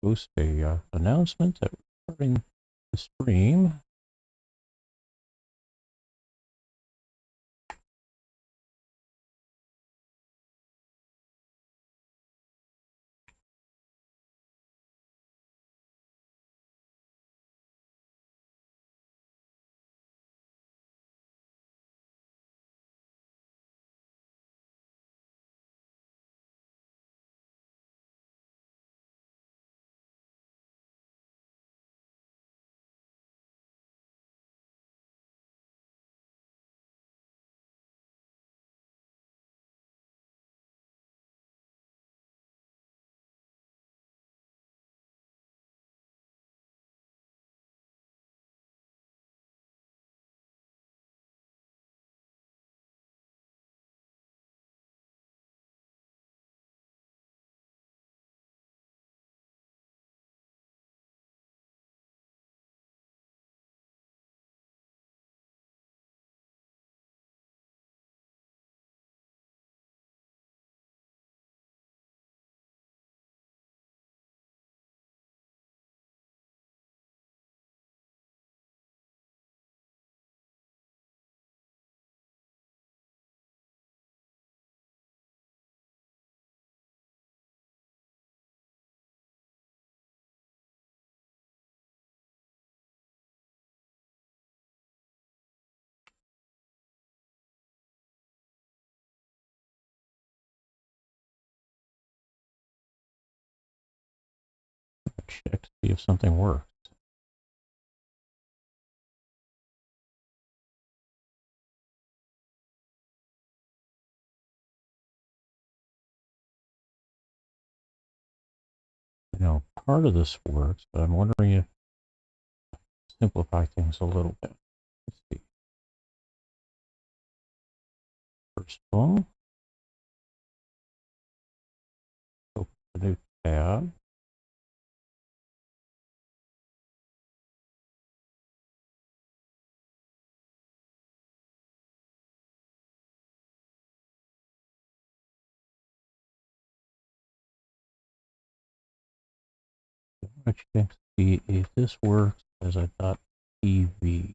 post a announcement that we're starting the stream. Check to see if something works. Now, part of this works, but I'm wondering if simplify things a little bit. Let's see. First of all, open a new tab. I check to see if this works as I thought TV.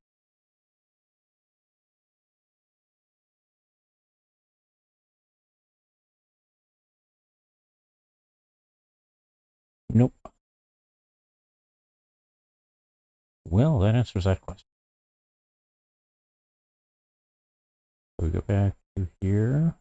Nope. Well, that answers that question. So we go back to here.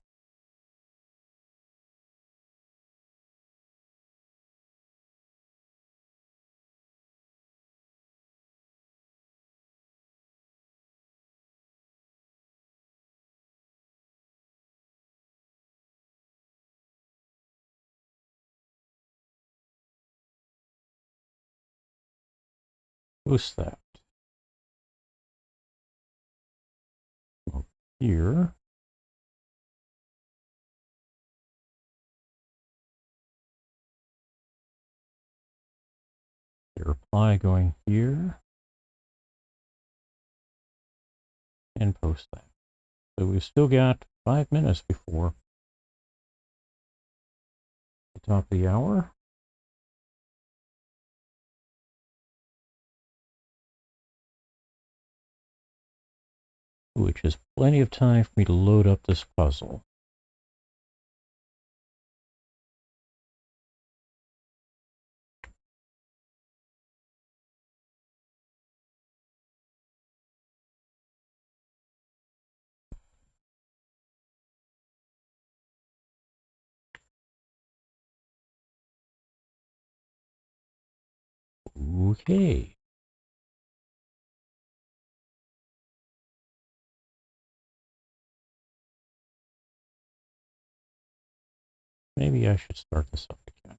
Post that. Go here. The reply going here. And post that. So we've still got 5 minutes before the top of the hour. Which is plenty of time for me to load up this puzzle. Okay. Maybe I should start this up again.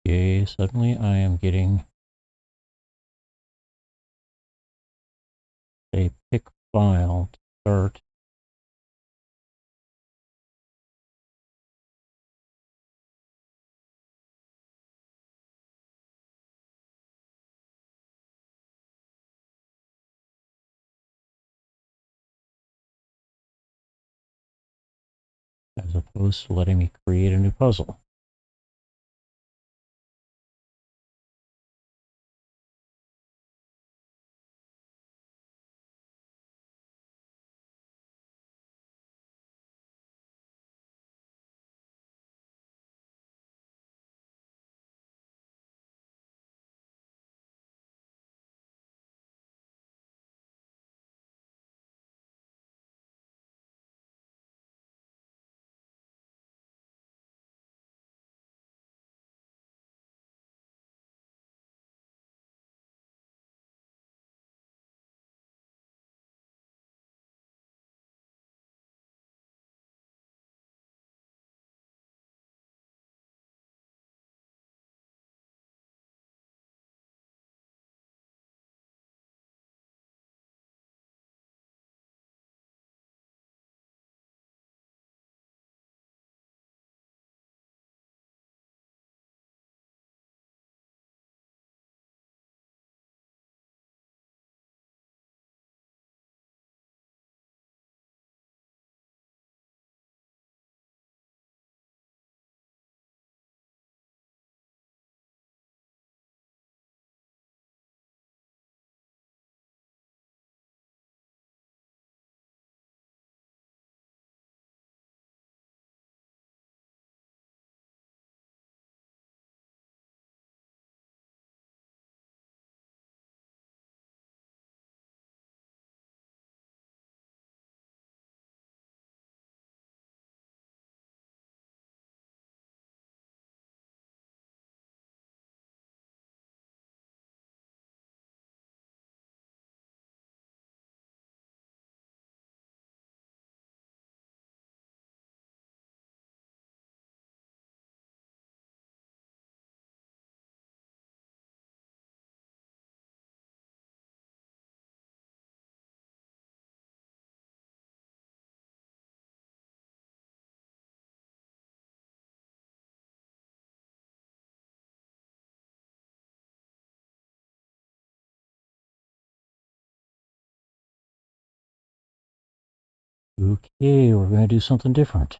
Okay, suddenly I am getting a pick file to start. As opposed to letting me create a new puzzle. Okay, we're going to do something different.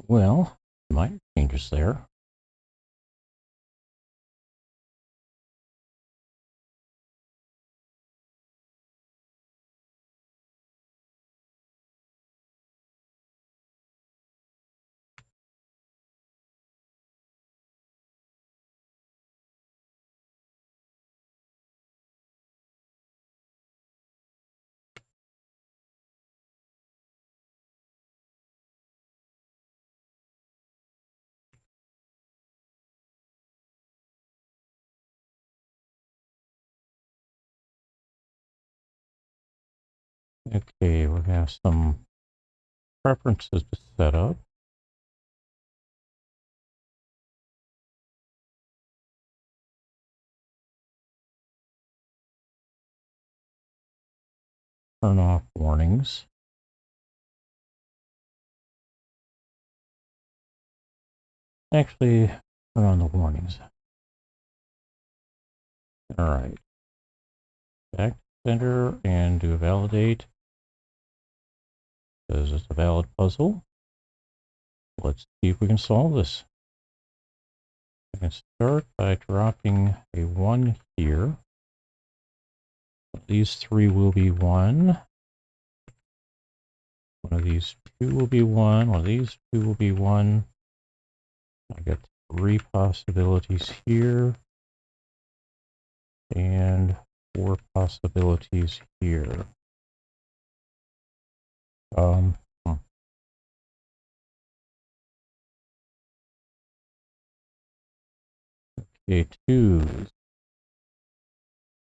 Well, minor changes there. Okay, we have some preferences to set up. Turn off warnings. Actually, turn on the warnings. All right. Back to center and do a validate. Says it's a valid puzzle. Let's see if we can solve this. I can start by dropping a 1 here. These 3 will be 1. One of these 2 will be 1. One of these 2 will be 1. I got 3 possibilities here. And 4 possibilities here. Okay, 2s.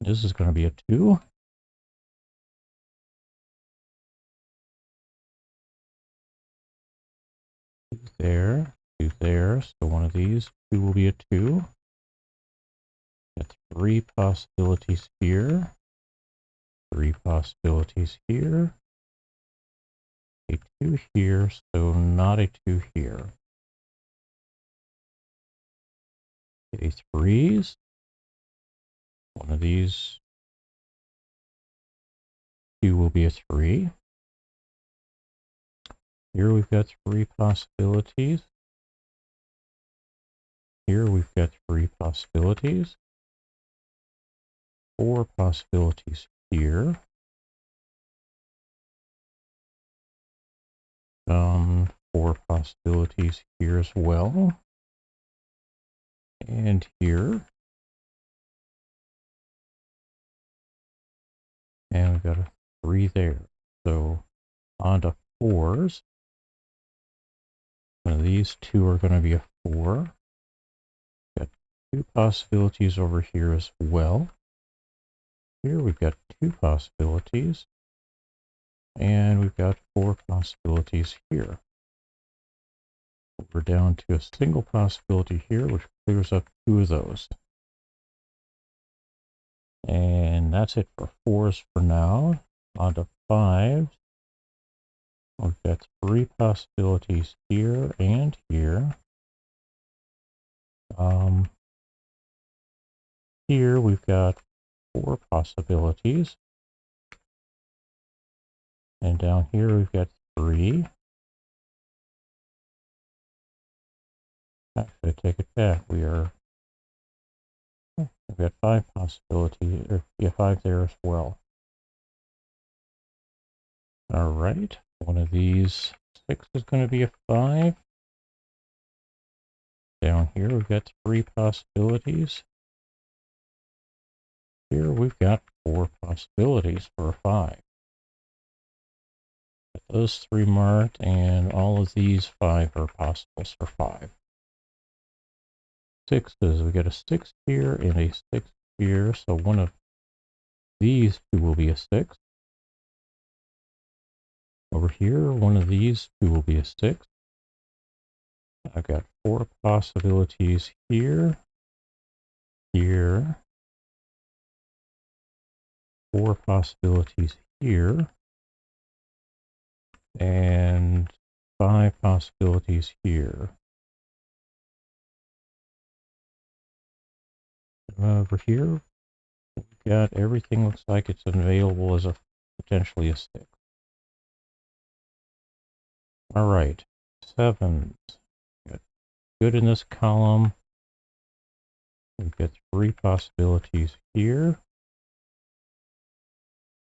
This is going to be a 2. There, 2 there. So one of these 2 will be a 2. Got 3 possibilities here. 3 possibilities here. A 2 here, so not a 2 here. A 3s. One of these 2 will be a 3. Here we've got 3 possibilities. Here we've got 3 possibilities. 4 possibilities here. 4 possibilities here as well. And here. And we've got a 3 there. So on to 4s. One of these 2 are going to be a 4. Got 2 possibilities over here as well. Here we've got 2 possibilities. And we've got 4 possibilities here. We're down to a single possibility here, which clears up 2 of those. And that's it for 4s for now. On to 5s. We've got 3 possibilities here and here. Here we've got 4 possibilities. And down here we've got 3. Actually, I take it back. We've got 5 possibilities, or yeah, 5 there as well. All right, one of these 6 is going to be a 5. Down here we've got 3 possibilities. Here we've got 4 possibilities for a 5. Got those 3 marked, and all of these 5 are possibles for 5. 6s, we got a 6 here and a 6 here, so one of these 2 will be a 6. Over here, one of these 2 will be a 6. I've got 4 possibilities here, here, 4 possibilities here, and 5 possibilities here. Over here, we've got everything looks like it's available as a potentially a 6. All right, sevens. Got good in this column. We've got 3 possibilities here.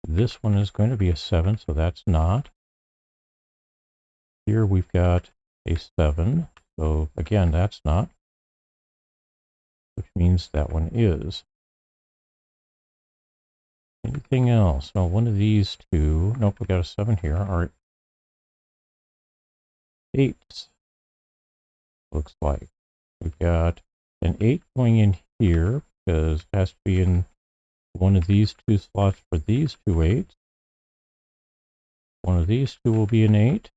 This one is going to be a 7, so that's not. Here we've got a 7, so again, that's not, which means that one is. Anything else? No, one of these two. Nope, we got a 7 here. All right. 8s. Looks like we've got an 8 going in here because it has to be in one of these 2 slots for these 2 8s. One of these 2 will be an 8.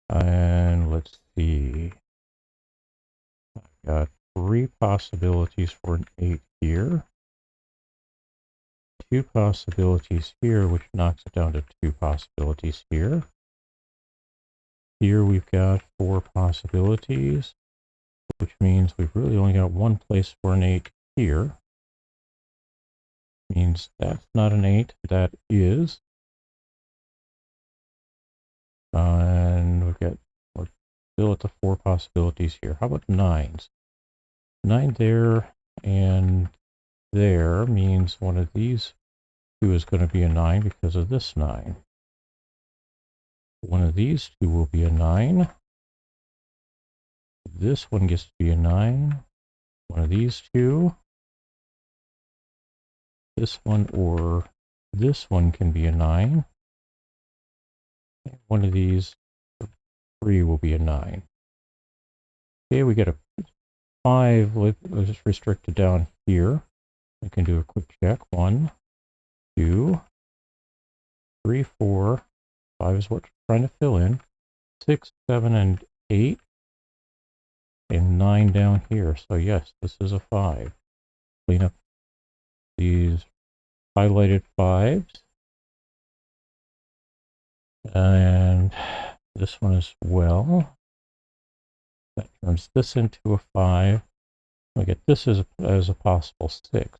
And let's see. I've got 3 possibilities for an 8 here. 2 possibilities here, which knocks it down to 2 possibilities here. Here we've got 4 possibilities, which means we've really only got 1 place for an 8 here. Means that's not an 8, that is. And we're still at the 4 possibilities here. How about 9s? 9 there and there means one of these 2 is going to be a 9 because of this 9. One of these 2 will be a 9. This one gets to be a 9. One of these 2. This one or this one can be a 9. And one of these 3 will be a 9. Okay, we get a 5. Let's just restrict it down here. I can do a quick check. 1, 2, 3, 4. 5 is what we're trying to fill in. 6, 7, and 8. And 9 down here. So yes, this is a 5. Clean up these highlighted 5s. And this one as well. That turns this into a 5. We get this as a possible 6.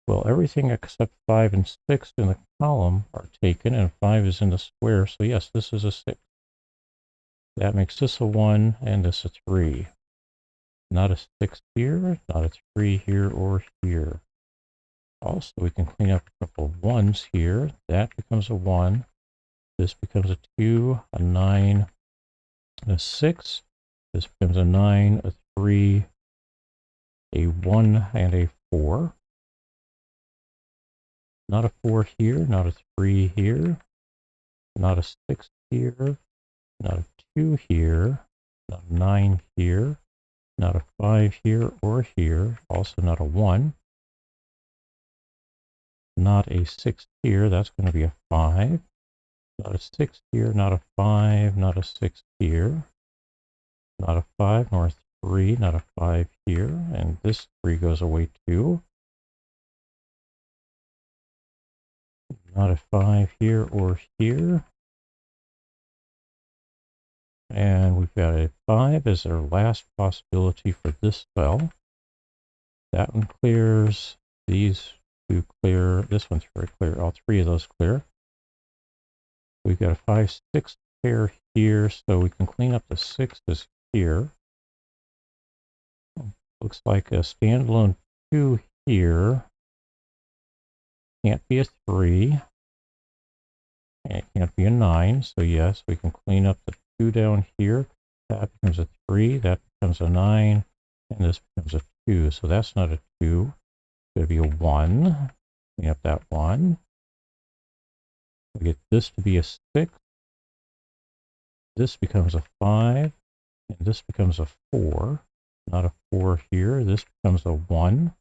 Well, everything except 5 and 6 in the column are taken, and 5 is in the square, so yes, this is a 6. That makes this a 1, and this a 3. Not a 6 here, not a 3 here or here. Also, we can clean up a couple of 1s here. That becomes a 1. This becomes a 2, a 9, a 6. This becomes a 9, a 3, a 1, and a 4. Not a 4 here, not a 3 here, not a 6 here, not a 2 here, not a 9 here, not a 5 here or here, also not a 1. Not a 6 here, that's going to be a 5. Not a 6 here, not a 5, not a 6 here. Not a 5 nor a 3, not a 5 here, and this 3 goes away too. Not a 5 here or here. And we've got a 5 as our last possibility for this cell. That one clears. These 2 clear. This one's very clear. All 3 of those clear. We've got a 5, 6 pair here, so we can clean up the 6s here. Looks like a standalone 2 here. Can't be a 3. And it can't be a 9. So yes, we can clean up the 2 down here. That becomes a 3. That becomes a 9. And this becomes a 2. So that's not a 2. It's going to be a 1. Clean up that 1. We get this to be a 6. This becomes a 5. And this becomes a 4. Not a 4 here. This becomes a 1.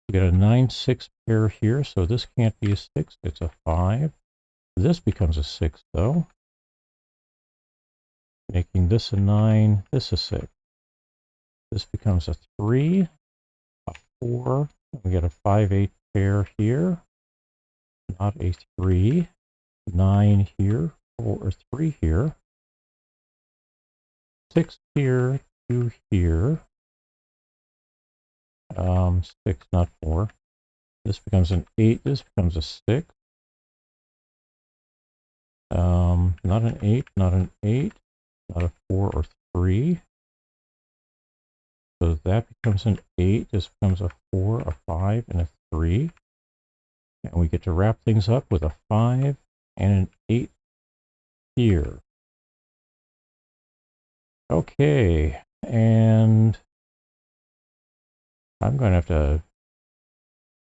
We get a 9, 6 pair here. So this can't be a 6. It's a 5. This becomes a 6 though. Making this a 9. This a 6. This becomes a 3. A 4. We get a 5, 8 pair here. Not a 3. 9 here. 4 or 3 here. 6 here. 2 here. 6, not 4. This becomes an 8. This becomes a 6. Not an 8, not an 8, not a 4 or 3. So that becomes an 8. This becomes a 4, a 5, and a 3. And we get to wrap things up with a 5 and an 8 here. Okay, and I'm going to have to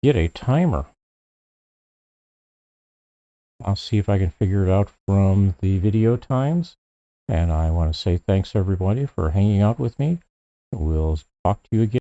get a timer. I'll see if I can figure it out from the video times. And I want to say thanks everybody for hanging out with me. We'll talk to you again.